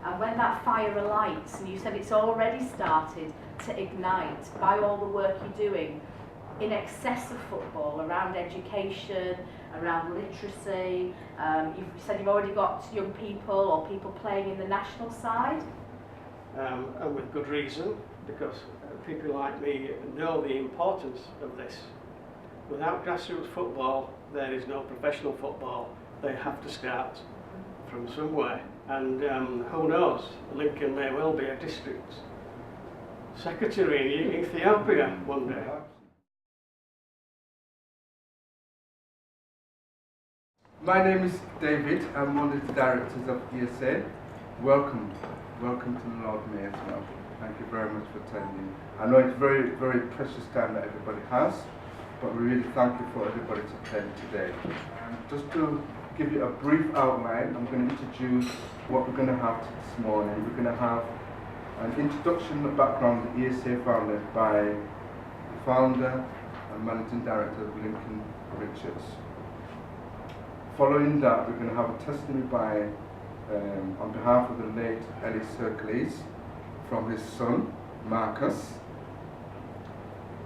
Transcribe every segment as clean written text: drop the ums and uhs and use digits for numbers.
And when that fire alights, and you said it's already started to ignite by all the work you're doing in excess of football, around education, around literacy, you said you've already got young people or people playing in the national side? And with good reason, because people like me know the importance of this. Without grassroots football, there is no professional football. They have to start from somewhere. And who knows, Lincoln may well be a district secretary in Ethiopia one day. My name is David. I'm one of the directors of ESA. Welcome to the Lord Mayor as well. Thank you very much for attending. I know it's a very, very precious time that everybody has, but we really thank you for everybody to attend today. Just to give you a brief outline, I'm going to introduce what we're going to have this morning. We're going to have an introduction and background of the ESA Foundation by the founder and managing director of Lincoln Richards. Following that, we're going to have a testimony by, on behalf of the late Ellis Hercules, from his son, Marcus.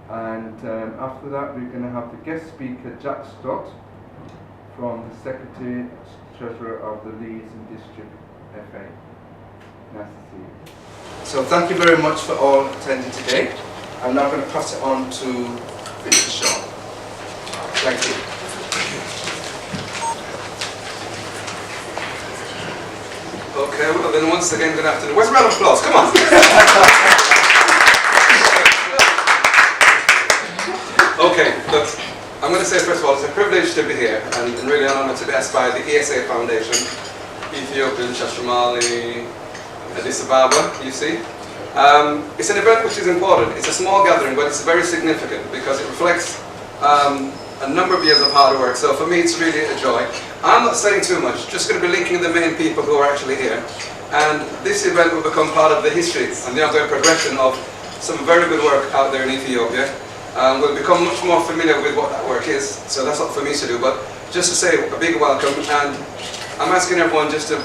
And after that, we're going to have the guest speaker, Jack Stott, from the Secretary Treasurer of the Leeds and District FA. Nice to see you. So thank you very much for all attending today. I'm now going to pass it on to finish the show. Thank you. Okay, well then once again, good afternoon. Where's a round of applause? Come on! Okay, look, I'm going to say first of all, it's a privilege to be here and really an honour to be asked by the ESA Foundation, Ethiopia, Shashemene, Addis Ababa, you see. It's an event which is important. It's a small gathering, but it's very significant because it reflects a number of years of hard work. So for me, it's really a joy. I'm not saying too much, just going to be linking the main people who are actually here. And this event will become part of the history and the ongoing progression of some very good work out there in Ethiopia. We'll become much more familiar with what that work is, so that's not for me to do, but just to say a big welcome, and I'm asking everyone just to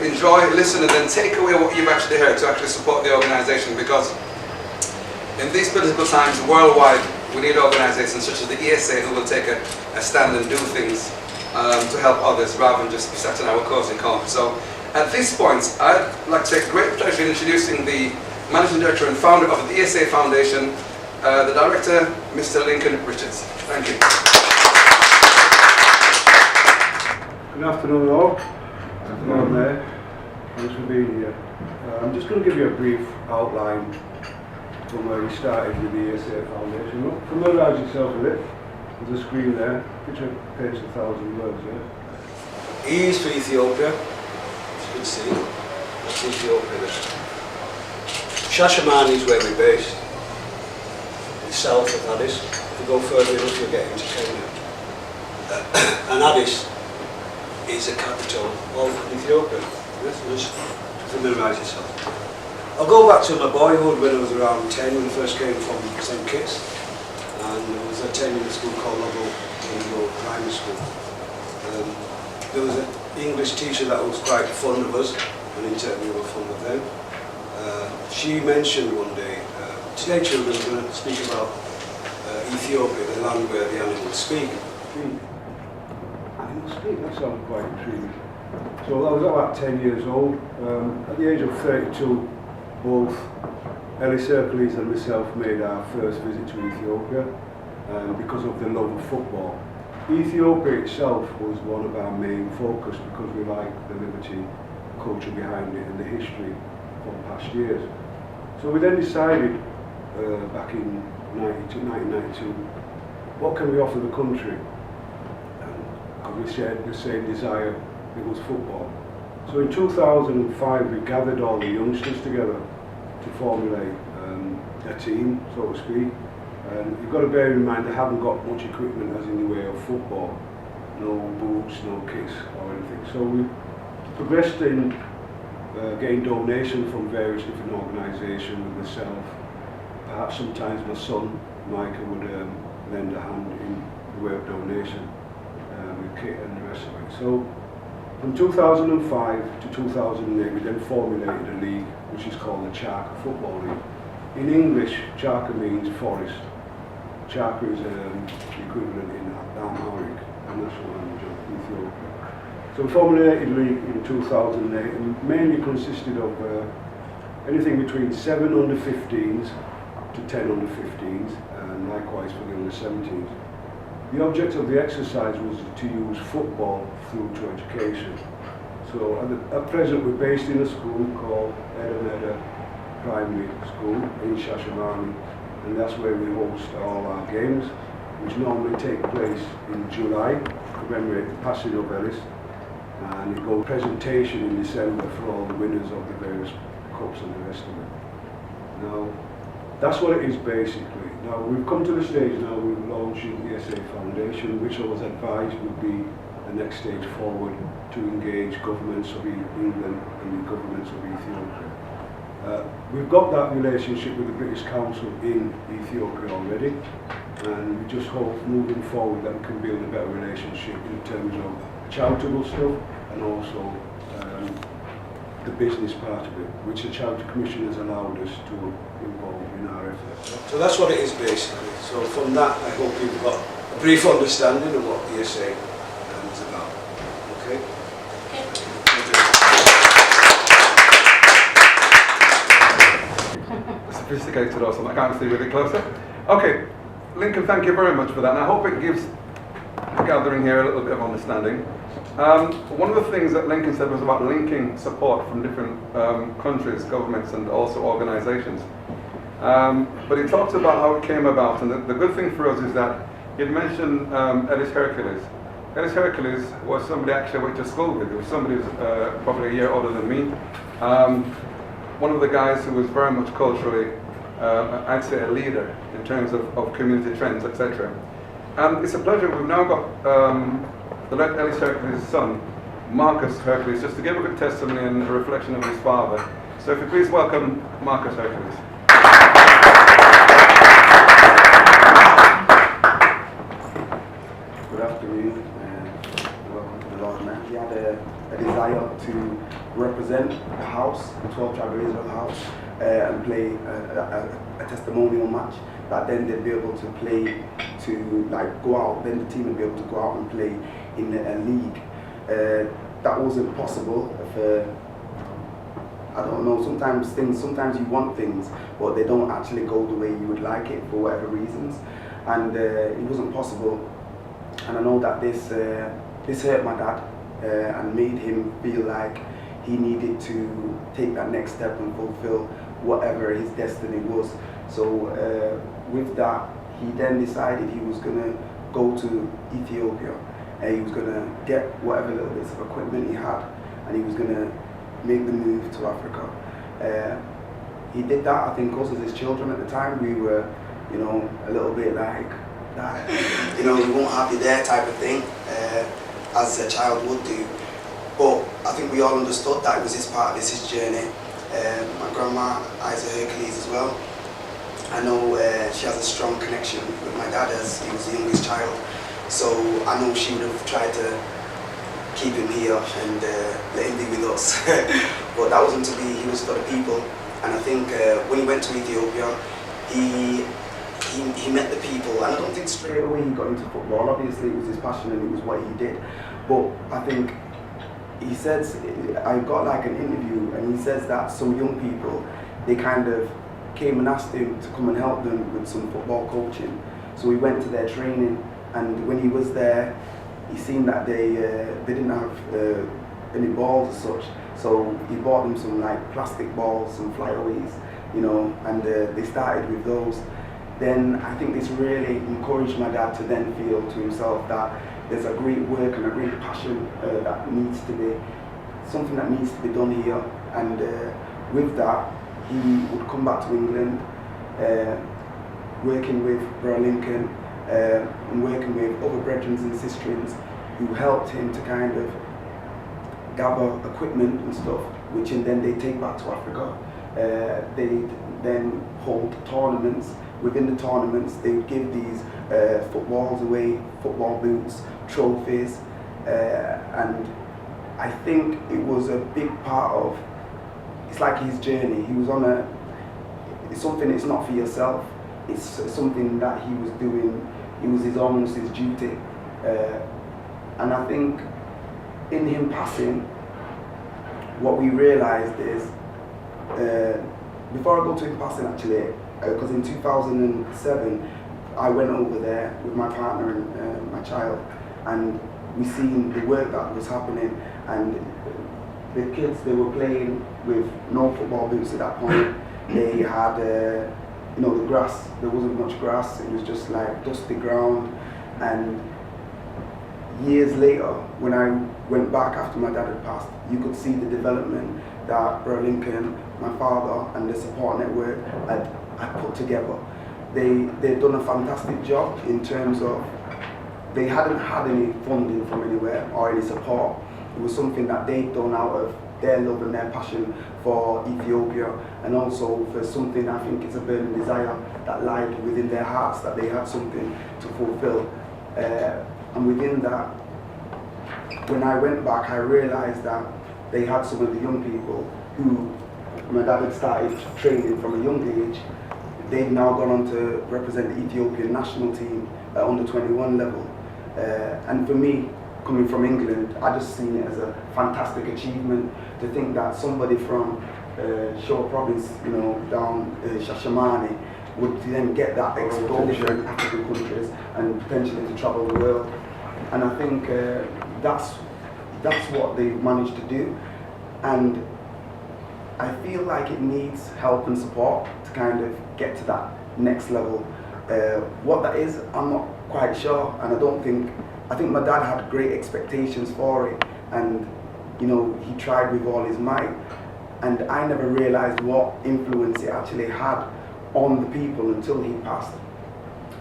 enjoy, listen, and then take away what you've actually heard to actually support the organisation, because in these political times worldwide, we need organisations such as the ESA who will take a stand and do things to help others rather than just be sat in our cosy corner. So at this point, I'd like to take great pleasure in introducing the Managing Director and Founder of the ESA Foundation, the Director, Mr. Lincoln Richards. Thank you. Good afternoon all. Afternoon there. Thanks for being here. I'm just going to give you a brief outline from where we started with the ESA Foundation. Familiarise yourself with it. There's a screen there, picture paints 1,000 words there. E is for Ethiopia, as you can see. That's Ethiopia there. Shashemane is where we're based. It's south of Addis. If you go further enough, you'll get into Kenya. And Addis is the capital of Ethiopia. Just familiarise yourself. I'll go back to my boyhood when I was around 10, when I first came from St. Kitts. And I was attending a school called Logo Primary School. There was an English teacher that was quite fond of us, and in turn we were fond of them. She mentioned one day, today children are going to speak about Ethiopia, the land where the animals speak. Animals speak? That sounds quite intriguing. So I was about 10 years old. At the age of 32, both Ellis Hercules and myself made our first visit to Ethiopia because of the love of football. Ethiopia itself was one of our main focus because we like the liberty culture behind it and the history from past years. So we then decided back in 1992, what can we offer the country? And we shared the same desire, it was football. So in 2005 we gathered all the youngsters together to formulate a team, so to speak. And you've got to bear in mind they haven't got much equipment as in the way of football. No boots, no kits or anything. So we progressed in getting donations from various different organisations with myself. Perhaps sometimes my son, Michael, would lend a hand in the way of donation with kit and the rest of it. So From 2005 to 2008, we then formulated a league which is called the Chaka Football League. In English, Chaka means forest. Chaka is the equivalent in Amharic, the national language of Ethiopia. So we formulated a league in 2008 and mainly consisted of anything between 7 under 15s to 10 under 15s, and likewise for the under 17s. The object of the exercise was to use football through to education. So at present we're based in a school called Edameda Primary School in Shashemane, and that's where we host all our games, which normally take place in July to commemorate the passing of Ellis, and it goes presentation in December for all the winners of the various cups and the rest of it. Now, that's what it is basically. Now, we've come to the stage now we're launching the ESA Foundation, which I was advised would be the next stage forward to engage governments of England and the governments of Ethiopia. We've got that relationship with the British Council in Ethiopia already, and we just hope moving forward that we can build a better relationship in terms of charitable stuff and also the business part of it, which the Charity Commission has allowed us to involve in our efforts. So that's what it is basically. So from that, I hope you've got a brief understanding of what ESA is about. Okay? Sophisticated awesome. I can't see really closer. Okay, Lincoln, thank you very much for that. And I hope it gives the gathering here a little bit of understanding. One of the things that Lincoln said was about linking support from different countries, governments, and also organizations. But he talks about how it came about, and the good thing for us is that he'd mentioned Ellis Hercules. Ellis Hercules was somebody actually I went to school with. It was somebody who's probably a year older than me. One of the guys who was very much culturally, I'd say, a leader in terms of community trends, etc. And it's a pleasure. We've now got the late Ellis Hercules' son, Marcus Hercules, just to give a good testimony and a reflection of his father. So if you please welcome Marcus Hercules. Good afternoon, and welcome to the Lord Mayor. He had a desire to represent the house, the 12 Tribal Israel house, and play a testimonial match that then they'd be able to play to go out, then the team would be able to go out and play in a league. That wasn't possible for, I don't know, sometimes you want things, but they don't actually go the way you would like it for whatever reasons. And it wasn't possible. And I know that this hurt my dad and made him feel like he needed to take that next step and fulfill whatever his destiny was. So with that, he then decided he was going to go to Ethiopia, and he was going to get whatever little bits of equipment he had, and he was going to make the move to Africa. He did that, I think, because as his children at the time, we were, you know, a little bit like that, you know, we won't have you there type of thing, as a child would do. But I think we all understood that it was his part, this his journey. My grandma, ESA Hercules as well, I know she has a strong connection with my dad as he was the youngest child. So I know she would have tried to keep him here and let him be with us. But that wasn't to be, he was for the people. And I think when he went to Ethiopia, he met the people, and I don't think straight away he got into football. Obviously it was his passion and it was what he did. But I think he says, I got like an interview, and he says that some young people, they kind of came and asked him to come and help them with some football coaching. So he went to their training, and when he was there, he seen that they didn't have any balls as such. So he bought them some like plastic balls, some flyaways, you know, and they started with those. Then I think this really encouraged my dad to then feel to himself that there's a great work and a great passion that needs to be, something that needs to be done here. And with that, he would come back to England, working with Reuel Lincoln, and working with other brethren and sisters who helped him to kind of gather equipment and stuff, which and then they take back to Africa. They then hold tournaments. Within the tournaments, they would give these footballs away, football boots, trophies, and I think it was a big part of, it's like his journey. He was on it's something, it's not for yourself, it's something that he was doing, it was almost his duty. And I think in him passing, what we realized is, before I go to him passing actually, because in 2007, I went over there with my partner and my child, and we seen the work that was happening, and the kids, they were playing with no football boots at that point. They had, you know, the grass, there wasn't much grass, it was just like dusty ground. And years later, when I went back after my dad had passed, you could see the development that Reuel, my father, and the support network had put together. They'd done a fantastic job in terms of, they hadn't had any funding from anywhere or any support. It was something that they'd done out of their love and their passion for Ethiopia, and also for something, I think it's a burning desire that lied within their hearts, that they had something to fulfill. And within that, when I went back, I realized that they had some of the young people who my dad had started training from a young age. They've now gone on to represent the Ethiopian national team at under 21 level. And for me, coming from England, I just seen it as a fantastic achievement to think that somebody from Shore province, you know, down Shashemane, would then get that exposure in African countries and potentially to travel the world. And I think that's what they've managed to do. And I feel like it needs help and support to kind of get to that next level. What that is, I'm not quite sure, and I think my dad had great expectations for it, and you know, he tried with all his might, and I never realized what influence it actually had on the people until he passed.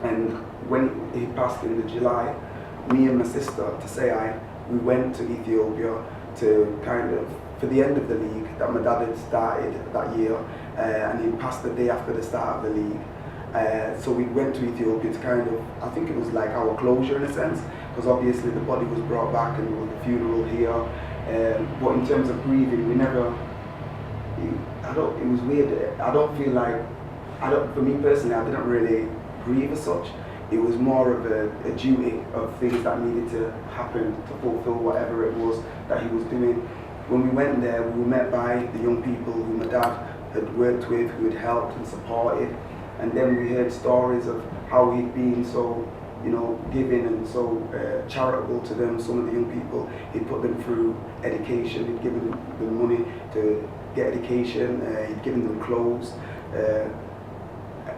And when he passed in the July, me and my sister, we went to Ethiopia to kind of, for the end of the league that my dad had started that year, and he passed the day after the start of the league. So we went to Ethiopia to kind of, I think it was like our closure in a sense, because obviously the body was brought back and there was a funeral here. But in terms of grieving, we never, it was weird. I don't feel like, for me personally, I didn't really grieve as such. It was more of a duty of things that needed to happen to fulfill whatever it was that he was doing. When we went there, we were met by the young people who my dad had worked with, who had helped and supported. And then we heard stories of how he'd been so, you know, giving and so charitable to them. Some of the young people, he'd put them through education, he'd given them money to get education, he'd given them clothes.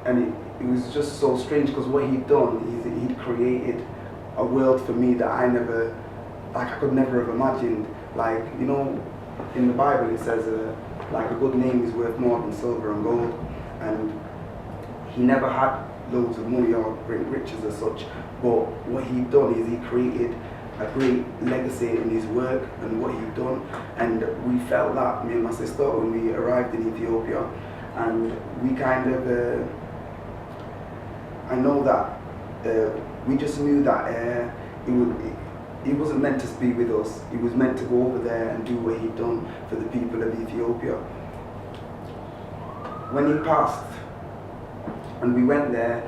And it was just so strange, because what he'd done is he'd created a world for me that I could never have imagined. Like, you know, in the Bible it says, like, a good name is worth more than silver and gold. And he never had loads of money or great riches as such, but what he'd done is he created a great legacy in his work and what he'd done. And we felt that, me and my sister, when we arrived in Ethiopia, and we kind of, I know that we just knew that he wasn't meant to be with us. He was meant to go over there and do what he'd done for the people of Ethiopia. When he passed, and we went there,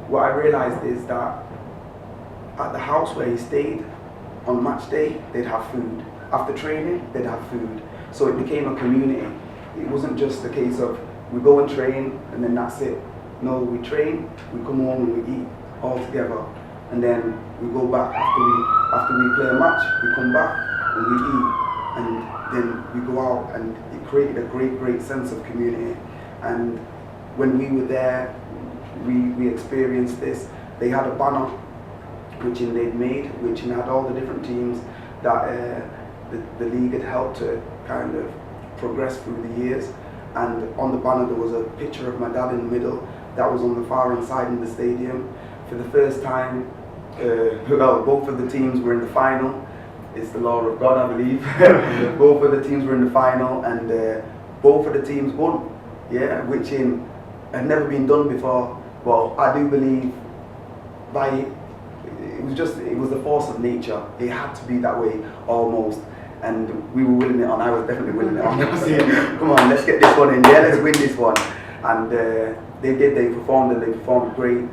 what I realized is that at the house where he stayed, on match day, they'd have food. After training, they'd have food. So it became a community. It wasn't just a case of we go and train and then that's it. No, we train, we come home and we eat all together. And then we go back after we play a match, we come back and we eat. And then we go out, and it created a great sense of community. And when we were there, we experienced this. They had a banner which they'd made, which had all the different teams that the league had helped to kind of progress through the years. And on the banner there was a picture of my dad in the middle. That was on the far end side in the stadium. For the first time, well, both of the teams were in the final. It's the law of God, I believe. Both of the teams were in the final, and both of the teams won. Yeah, which had never been done before. But I do believe it was the force of nature. It had to be that way almost. and we were willing it on. I was definitely willing it on. I was saying, come on, let's get this one in, yeah, let's win this one. And they did, they performed, and they performed great.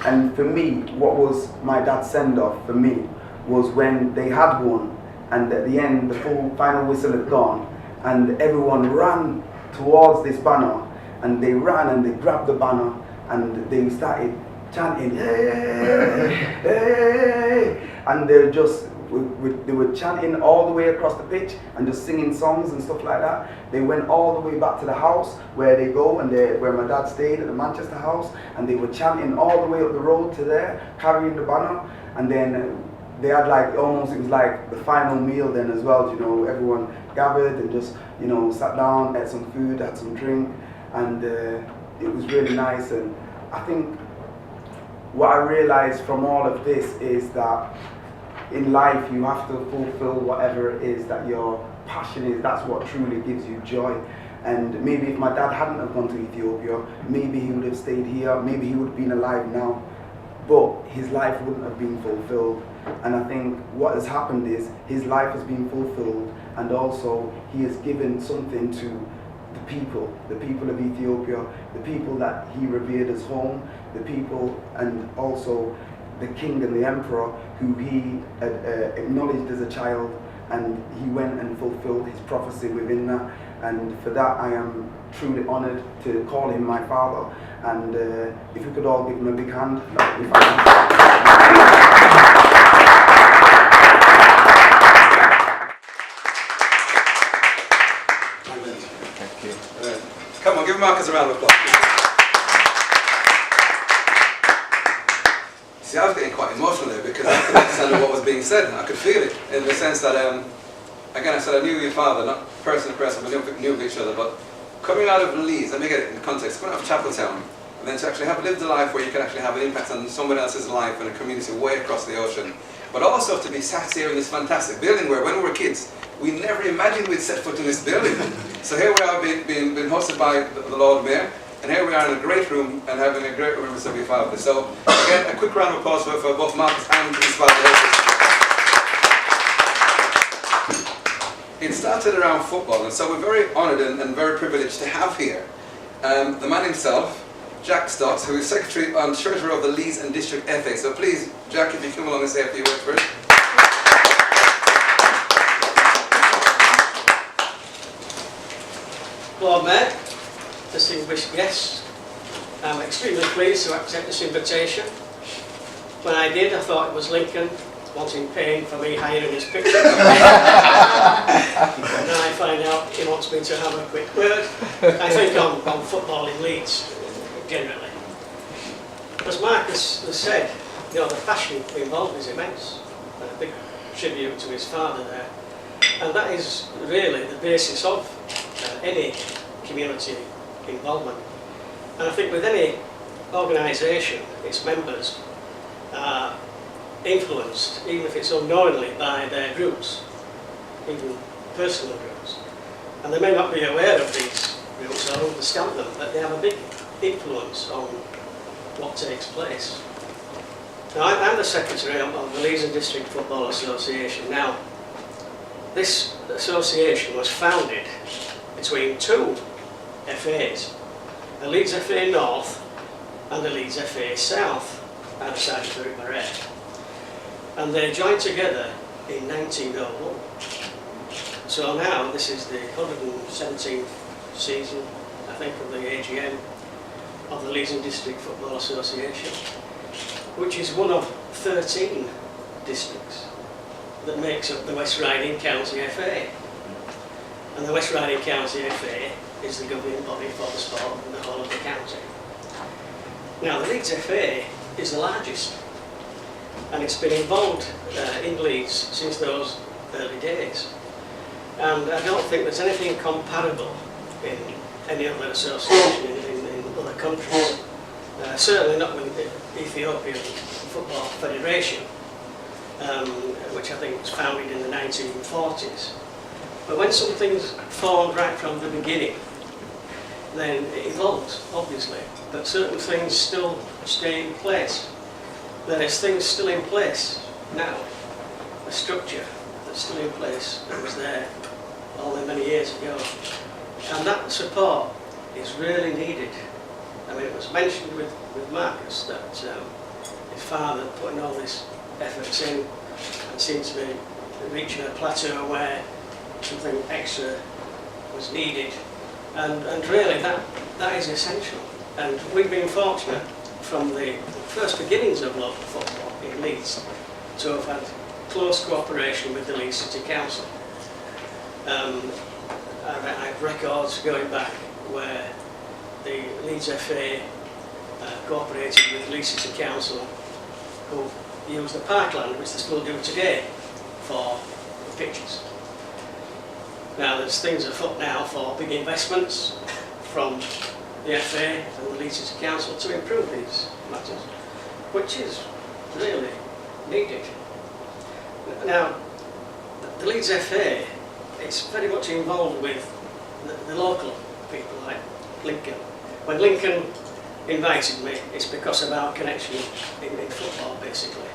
And for me, what was my dad's send-off for me was when they had won, and at the end, the full final whistle had gone, and everyone ran towards this banner, and they ran and they grabbed the banner, and they started chanting, hey, hey, and they were chanting all the way across the pitch and just singing songs and stuff like that. They went all the way back to the house where they go, and where my dad stayed at the Manchester house, and they were chanting all the way up the road to there, carrying the banner. And then they had like almost, it was like the final meal then as well, you know, everyone gathered and just, you know, sat down, had some food, had some drink, and it was really nice. And I think what I realized from all of this is that in life you have to fulfill whatever it is that your passion is. That's what truly gives you joy. And maybe if my dad hadn't have gone to Ethiopia, maybe he would have stayed here, maybe he would have been alive now, but his life wouldn't have been fulfilled. And I think what has happened is his life has been fulfilled, and also he has given something to the people of Ethiopia, the people that he revered as home, the people, and also the king and the emperor who he had acknowledged as a child, and he went and fulfilled his prophecy within that. And for that I am truly honoured to call him my father. And if we could all give him a big hand, that would be fantastic. Thank you. Come on, give Marcus a round of applause. See, I was getting quite emotional there because I could understand what was being said, and I could feel it in the sense that, again, I said I knew your father, not person to person, we knew of each other, but coming out of Leeds, let me get it in context, coming out of Chapeltown, and then to actually have lived a life where you can actually have an impact on someone else's life and a community way across the ocean, but also to be sat here in this fantastic building where, when we were kids, we never imagined we'd set foot in this building. So here we are being hosted by the Lord Mayor, and here we are in a great room and having a great remembrance of your father. So again, a quick round of applause for both Marcus and his father. It started around football, and so we're very honoured and very privileged to have here the man himself, Jack Stott, who is Secretary and Treasurer of the Leeds and District FA. So please, Jack, if you come along and say a few words first. Lord Mayor, distinguished guests, I'm extremely pleased to accept this invitation. When I did, I thought it was Lincoln wanting paying for me hiring his picture. And now I find out he wants me to have a quick word, I think, on football in Leeds, generally. As Marcus has said, you know, the passion involved is immense. A big tribute to his father there. And that is really the basis of any community involvement. And I think with any organisation, its members are influenced, even if it's unknowingly, by their groups, even personal groups. And they may not be aware of these groups or understand them, but they have a big influence on what takes place. Now, I'm the Secretary of the Leeds and District Football Association. Now, this association was founded between two FAs, the Leeds FA North and the Leeds FA South, outside of the River Ed. And they joined together in 1901. So now this is the 117th season, I think, of the AGM of the Leeds and District Football Association, which is one of 13 districts that makes up the West Riding County FA. And the West Riding County FA is the governing body for the sport in the whole of the county. Now, the Leeds FA is the largest, and it's been involved in Leeds since those early days. And I don't think there's anything comparable in any other association in other countries. Certainly not with the Ethiopian Football Federation, which I think was founded in the 1940s. But when something's formed right from the beginning, then it evolves, obviously, but certain things still stay in place. There is things still in place now, a structure, that's still in place that was there all the many years ago. And that support is really needed. I mean, it was mentioned with Marcus that his father putting all this efforts in and seemed to be reaching a plateau where something extra was needed. And really that is essential. And we've been fortunate from the first beginnings of local football in Leeds to have had close cooperation with the Leeds City Council. I have records going back where the Leeds FA cooperated with Leeds City Council, who used the parkland, which they still do today, for the pitches. Now there's things afoot now for big investments from the FA and the Leeds City Council to improve these matters, which is really needed. Now, the Leeds FA is very much involved with the local people like Lincoln. When Lincoln invited me, it's because of our connection in football, basically.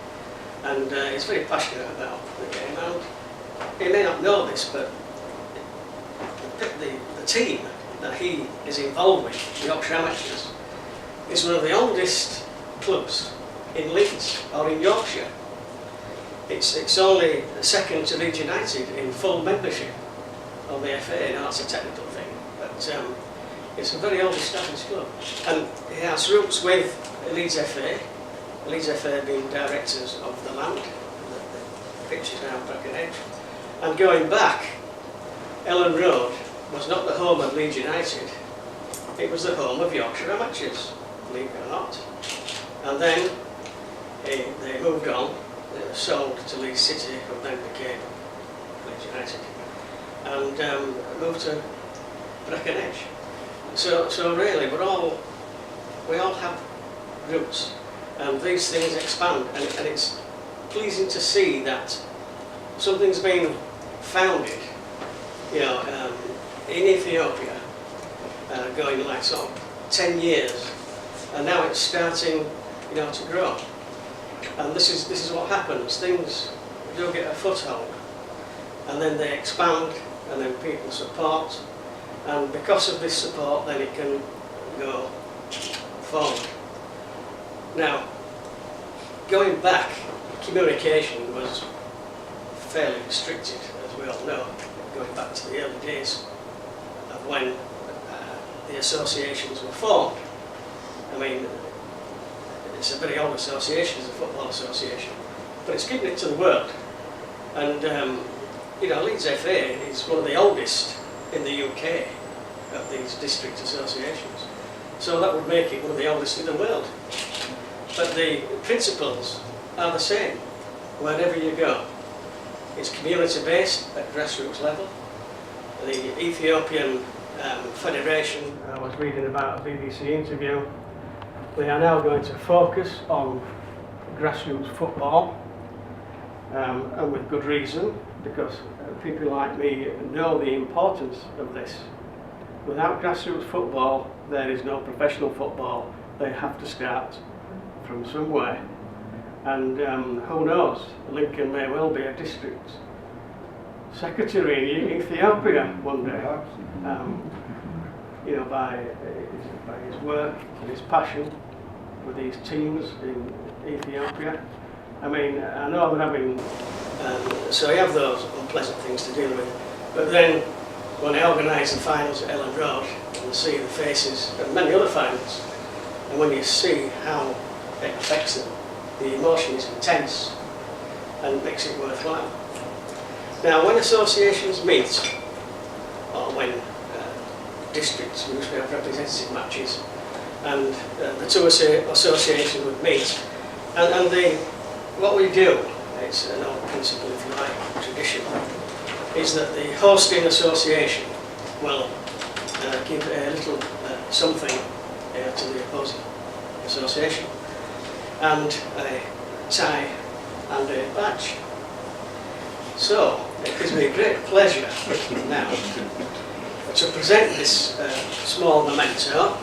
And he's very passionate about the game. And he may not know this, but the team that he is involved with, the Yorkshire Amateurs, is one of the oldest clubs in Leeds or in Yorkshire. It's only second to Leeds United in full membership of the FA. Now that's a technical thing, but it's a very old established club, and it has roots with Leeds FA. Leeds FA being directors of the land, the pitch is now Brackenedge, and going back, Ellen Road was not the home of Leeds United, it was the home of Yorkshire Amateurs, believe it or not. And then they moved on, they were sold to Leeds City, who then became Leeds United, and moved to Brackenedge. So really, we all have roots, and these things expand, and it's pleasing to see that something's been founded, you know, in Ethiopia, going like sort of 10 years, and now it's starting, you know, to grow. And this is what happens. Things do get a foothold, and then they expand, and then people support, and because of this support, then it can go forward. Now, going back, communication was fairly restricted, as we all know, going back to the early days of when the associations were formed. I mean, it's a very old association, it's a football association, but it's given it to the world. And you know, Leeds FA is one of the oldest in the UK of these district associations. So that would make it one of the oldest in the world. But the principles are the same wherever you go. It's community-based at grassroots level. The Ethiopian Federation, I was reading about a BBC interview, they are now going to focus on grassroots football, and with good reason, because people like me know the importance of this. Without grassroots football, there is no professional football. They have to start from somewhere. And who knows, Lincoln may well be a district secretary in Ethiopia one day. You know, by his work and his passion with these teams in Ethiopia. I mean, I know I'm having, so I have those unpleasant things to deal with, but then when I organise the finals at Ellen Road and see the faces of many other finals, and when you see how it affects them, the emotion is intense and makes it worthwhile. Now, when associations meet, or when districts usually have representative matches, and the two associations would meet, and what we do, it's an old principle if you like, tradition, is that the hosting association will give a little something to the opposing association, and a tie and a badge. So it gives me a great pleasure now to present this small memento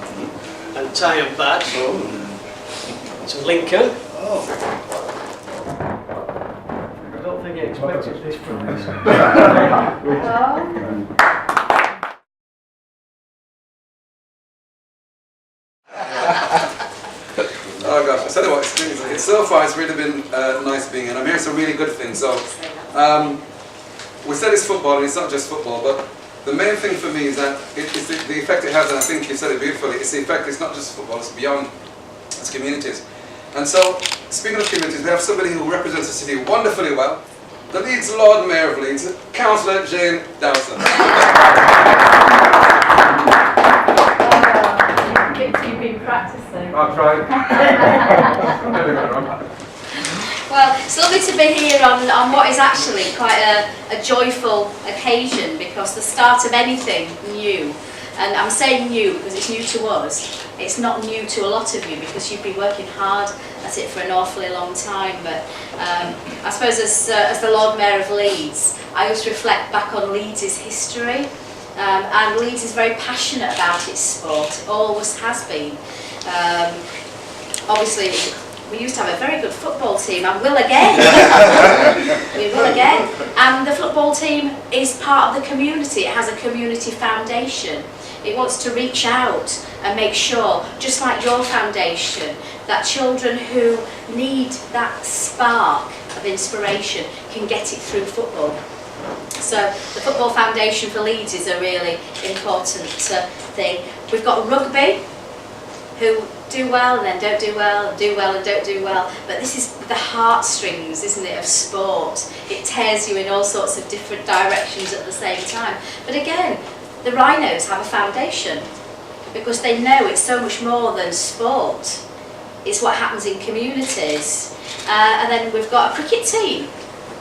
and tie and badge to Lincoln. I don't think expected this from us. Oh gosh, I tell you what, it's so far it's really been nice being here. I'm hearing some really good things. So, we said it's football, and it's not just football, but the main thing for me is that it's the effect it has, and I think you said it beautifully, it's the effect, it's not just football, it's beyond, it's communities. And so, speaking of communities, we have somebody who represents the city wonderfully well, the Leeds Lord Mayor of Leeds, Councillor Jane Dowson. You've been practicing. I'll try. Well, it's lovely to be here on what is actually quite a joyful occasion, because the start of anything new, and I'm saying new because it's new to us, it's not new to a lot of you because you've been working hard at it for an awfully long time, but I suppose as the Lord Mayor of Leeds, I always reflect back on Leeds' history, and Leeds is very passionate about its sport, it always has been. Obviously, we used to have a very good football team, and will again. We will again. And the football team is part of the community. It has a community foundation. It wants to reach out and make sure, just like your foundation, that children who need that spark of inspiration can get it through football. So the Football Foundation for Leeds is a really important thing. We've got rugby, who do well and then don't do well, and do well and don't do well. But this is the heartstrings, isn't it, of sport. It tears you in all sorts of different directions at the same time. But again, the Rhinos have a foundation because they know it's so much more than sport. It's what happens in communities. And then we've got a cricket team.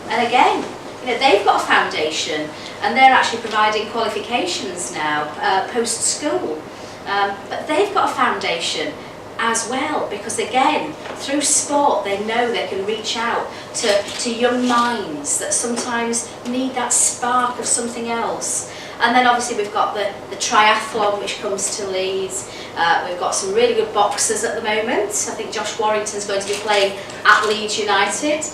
And again, you know, they've got a foundation and they're actually providing qualifications now, post-school. But they've got a foundation as well, because again, through sport they know they can reach out to young minds that sometimes need that spark of something else. And then obviously we've got the triathlon, which comes to Leeds. We've got some really good boxers at the moment. I think Josh Warrington's going to be playing at Leeds United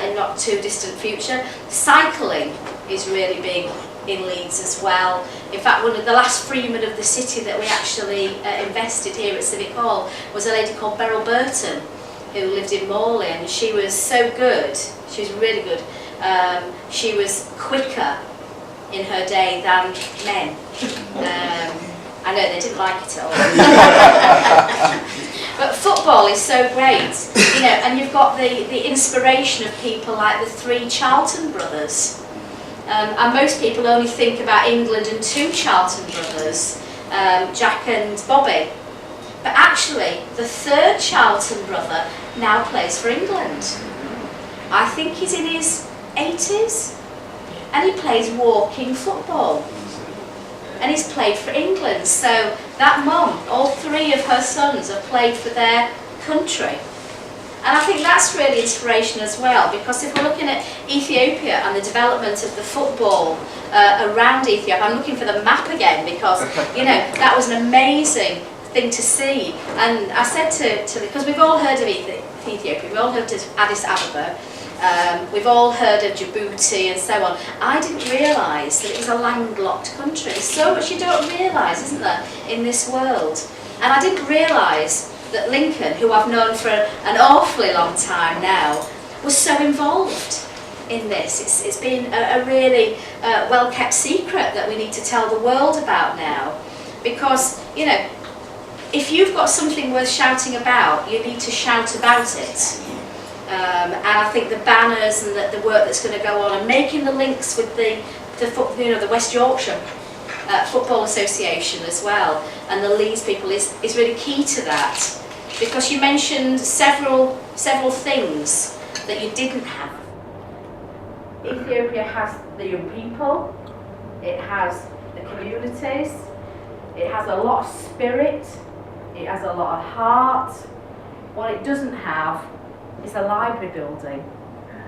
in not too distant future. Cycling is really big in Leeds as well. In fact, one of the last freemen of the city that we actually invested here at Civic Hall was a lady called Beryl Burton, who lived in Morley, and she was so good, she was really good. She was quicker in her day than men. I know they didn't like it at all. But football is so great, you know, and you've got the inspiration of people like the three Charlton brothers. And most people only think about England and two Charlton brothers, Jack and Bobby. But actually, the third Charlton brother now plays for England. I think he's in his 80s, and he plays walking football. And he's played for England. So that mum, all three of her sons have played for their country. And I think that's really inspiration as well, because if we're looking at Ethiopia and the development of the football around Ethiopia, I'm looking for the map again because, you know, that was an amazing thing to see. And I said to because we've all heard of Ethiopia, we've all heard of Addis Ababa, we've all heard of Djibouti and so on. I didn't realise that it was a landlocked country. There's so much you don't realise, isn't there, in this world? And I didn't realise that Lincoln, who I've known for an awfully long time now, was so involved in this. It's been a really well-kept secret that we need to tell the world about now. Because, you know, if you've got something worth shouting about, you need to shout about it. And I think the banners and the work that's going to go on and making the links with the West Yorkshire Football Association as well, and the Leeds people is really key to that, because you mentioned several things that you didn't have. Ethiopia has the young people, it has the communities, it has a lot of spirit, it has a lot of heart. What it doesn't have is a library building.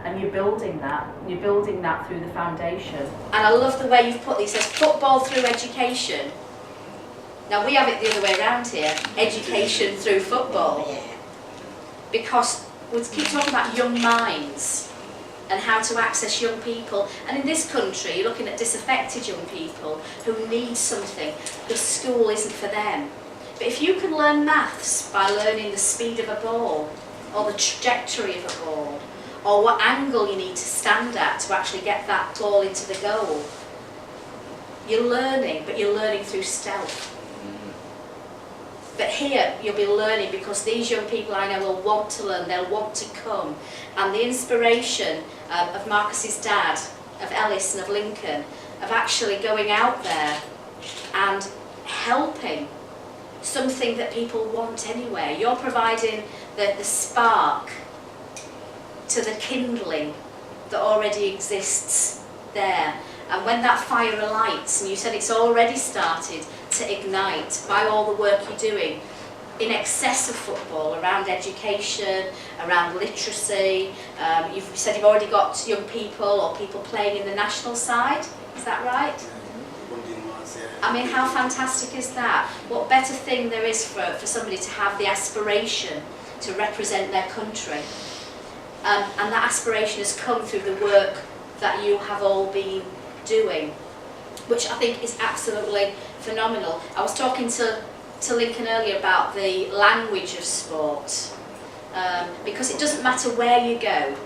And you're building that through the foundation. And I love the way you've put this, it says football through education. Now we have it the other way around here, education through football. Because we keep talking about young minds. and how to access young people. And in this country, you're looking at disaffected young people who need something because school isn't for them. But if you can learn maths by learning the speed of a ball, or the trajectory of a ball, or what angle you need to stand at to actually get that ball into the goal, you're learning, but you're learning through stealth. But here, you'll be learning because these young people I know will want to learn, they'll want to come. And the inspiration of Marcus's dad, of Ellis and of Lincoln, of actually going out there and helping something that people want anyway. You're providing the spark to the kindling that already exists there. And when that fire alights, and you said it's already started to ignite by all the work you're doing in excess of football, around education, around literacy. You've said you've already got young people or people playing in the national side, is that right? I mean, how fantastic is that? What better thing there is for somebody to have the aspiration to represent their country. And that aspiration has come through the work that you have all been doing, which I think is absolutely phenomenal. I was talking to Lincoln earlier about the language of sport, because it doesn't matter where you go.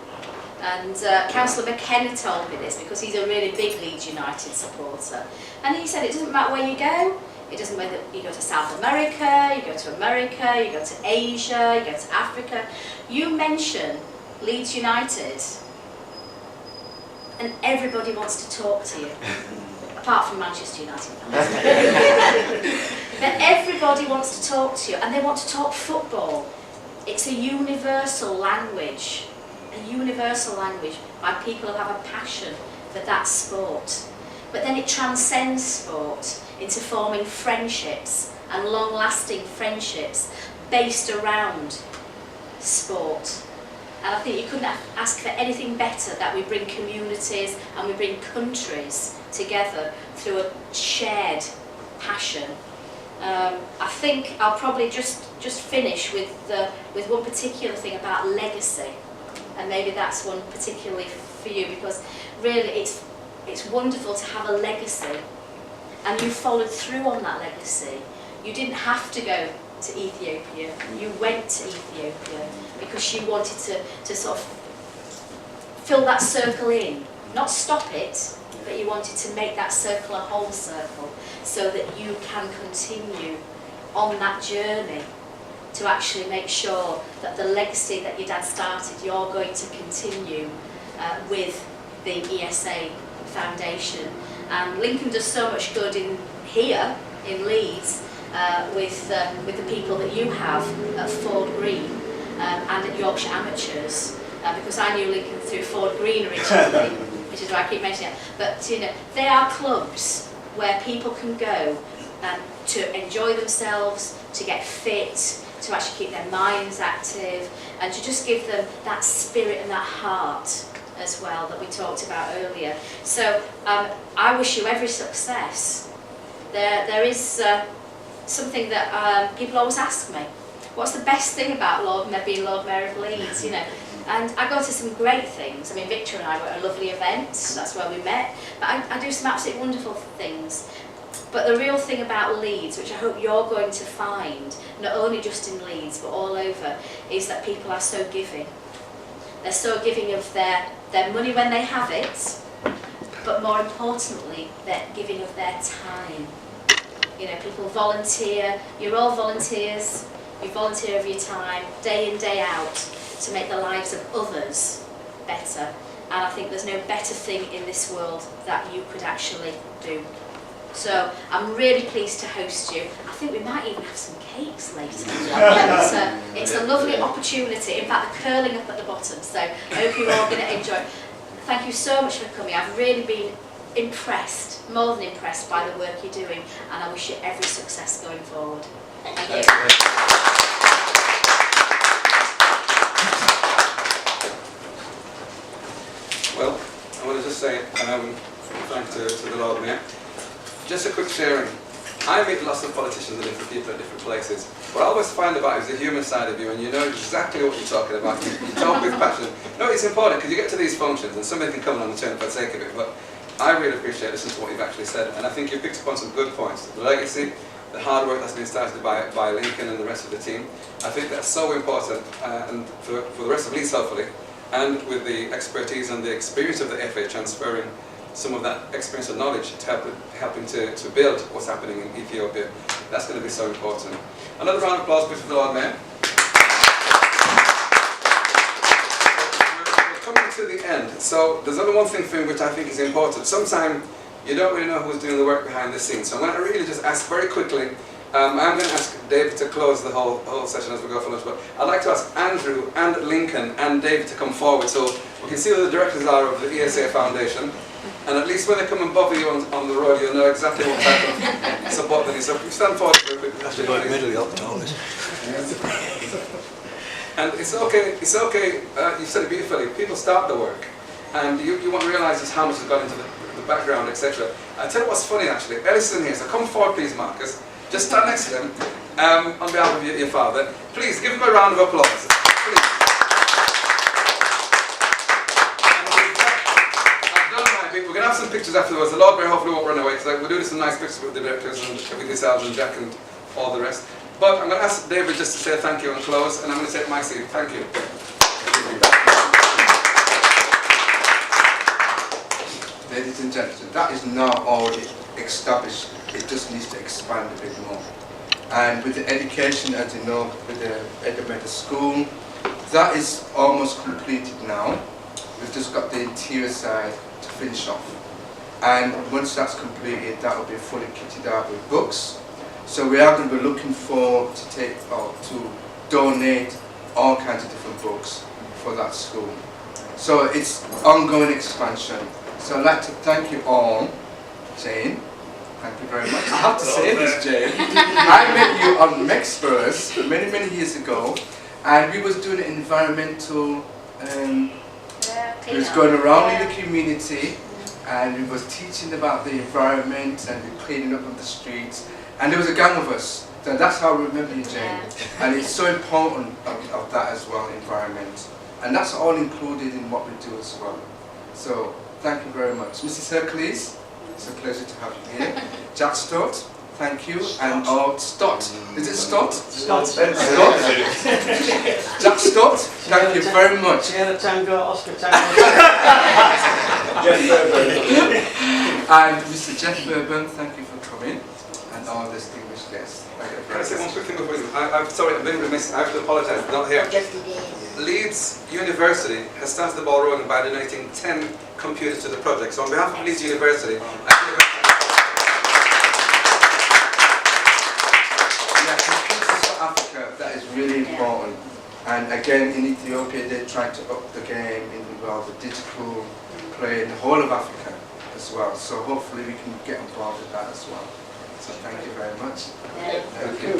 And Councillor McKenna told me this because he's a really big Leeds United supporter. And he said it doesn't matter where you go. It doesn't matter whether you go to South America, you go to America, you go to Asia, you go to Africa. You mention Leeds United and everybody wants to talk to you. Apart from Manchester United fans. But everybody wants to talk to you and they want to talk football. It's a universal language. A universal language by people who have a passion for that sport. But then it transcends sport into forming friendships and long-lasting friendships based around sport. And I think you couldn't ask for anything better that we bring communities and we bring countries together through a shared passion. I think I'll probably just finish with one particular thing about legacy. And maybe that's one particularly for you, because really it's wonderful to have a legacy and you followed through on that legacy. You didn't have to go to Ethiopia, you went to Ethiopia because you wanted to sort of fill that circle in, not stop it, but you wanted to make that circle a whole circle so that you can continue on that journey to actually make sure that the legacy that your dad started, you're going to continue with the ESA Foundation. And Lincoln does so much good here in Leeds with the people that you have at Ford Green and at Yorkshire Amateurs, because I knew Lincoln through Ford Green originally, which is why I keep mentioning it. But you know, they are clubs where people can go to enjoy themselves, to get fit, to actually keep their minds active, and to just give them that spirit and that heart as well that we talked about earlier. So I wish you every success. There is something that people always ask me, what's the best thing about being Lord Mayor of Leeds, you know? And I go to some great things. I mean, Victor and I were at a lovely event, that's where we met, but I do some absolutely wonderful things. But the real thing about Leeds, which I hope you're going to find, not only just in Leeds but all over, is that people are so giving. They're so giving of their money when they have it, but more importantly, they're giving of their time. You know, people volunteer, you're all volunteers, you volunteer of your time, day in, day out, to make the lives of others better. And I think there's no better thing in this world that you could actually do. So I'm really pleased to host you. I think we might even have some cakes later. It's a lovely opportunity. In fact, the curling up at the bottom. So I hope you're all going to enjoy it. Thank you so much for coming. I've really been impressed, more than impressed by the work you're doing, and I wish you every success going forward. Thank you. Well, I want to just say thanks to the Lord Mayor. Just a quick sharing. I meet lots of politicians and different people at different places. What I always find about it is the human side of you, and you know exactly what you're talking about. You talk with passion. No, it's important because you get to these functions and somebody can come on the turn for the sake of it, but I really appreciate listening to what you've actually said, and I think you've picked up on some good points. The legacy, the hard work that's been started by Lincoln and the rest of the team. I think that's so important, and for the rest of Leeds, hopefully, and with the expertise and the experience of the FA transferring some of that experience and knowledge to helping to build what's happening in Ethiopia. That's going to be so important. Another round of applause please for the Lord Mayor. We're coming to the end, so there's only one thing for me which I think is important. Sometimes you don't really know who's doing the work behind the scenes, so I'm going to really just ask very quickly. I'm going to ask David to close the whole session as we go for lunch, but I'd like to ask Andrew and Lincoln and David to come forward so we can see who the directors are of the ESA Foundation. And at least when they come and bother you on the road, you'll know exactly what type of support they need. So if you stand forward for a quick Actually, by the middle, up tallest. And it's okay, you said it beautifully, people start the work, and you won't realise just how much has gone into the background, etc. I'll tell you what's funny actually, Ellis is in here, so come forward please Marcus, just stand next to him, on behalf of your father. Please, give him a round of applause. Please. We're going to have some pictures afterwards. The Lord Mayor hopefully won't run away because we're doing some nice pictures with the directors and with yourselves and Jack and all the rest. But I'm going to ask David just to say thank you and close, and I'm going to take my seat. Thank you. Ladies and gentlemen, that is now already established. It just needs to expand a bit more. And with the education, as you know, with the Edinburgh School, that is almost completed now. We've just got the interior side to finish off. And once that's completed, that will be fully kitted out with books. So we are going to be looking for to donate all kinds of different books for that school. So it's ongoing expansion. So I'd like to thank you all. Jane, thank you very much. I have to say this, Jane. I met you on Mexpers many, many years ago, and we was doing an environmental we was going around in the community, and we was teaching about the environment and the cleaning up of the streets, and there was a gang of us. So that's how I remember you, Jane. And it's so important of that as well, environment. And that's all included in what we do as well. So thank you very much. Mrs. Hercules, it's a pleasure to have you here. Jack Stott, thank you. And Stott. Is it Stott? Stott. Stott. Jack Stott, thank you very much. Sierra Tango, Oscar Tango. And Mr. Jeff Bourbon, thank you for coming. And all distinguished guests. Can I say one quick thing before you? I'm sorry, I've been remiss. I have to apologise, not here. Leeds University has started the ball rolling by donating 10 computers to the project. So on behalf of Leeds University, computers for Africa, that is really important. And again, in Ethiopia, they're trying to up the game in regards to digital play in the whole of Africa as well. So hopefully we can get involved with that as well. So thank you very much. Yeah. Thank you.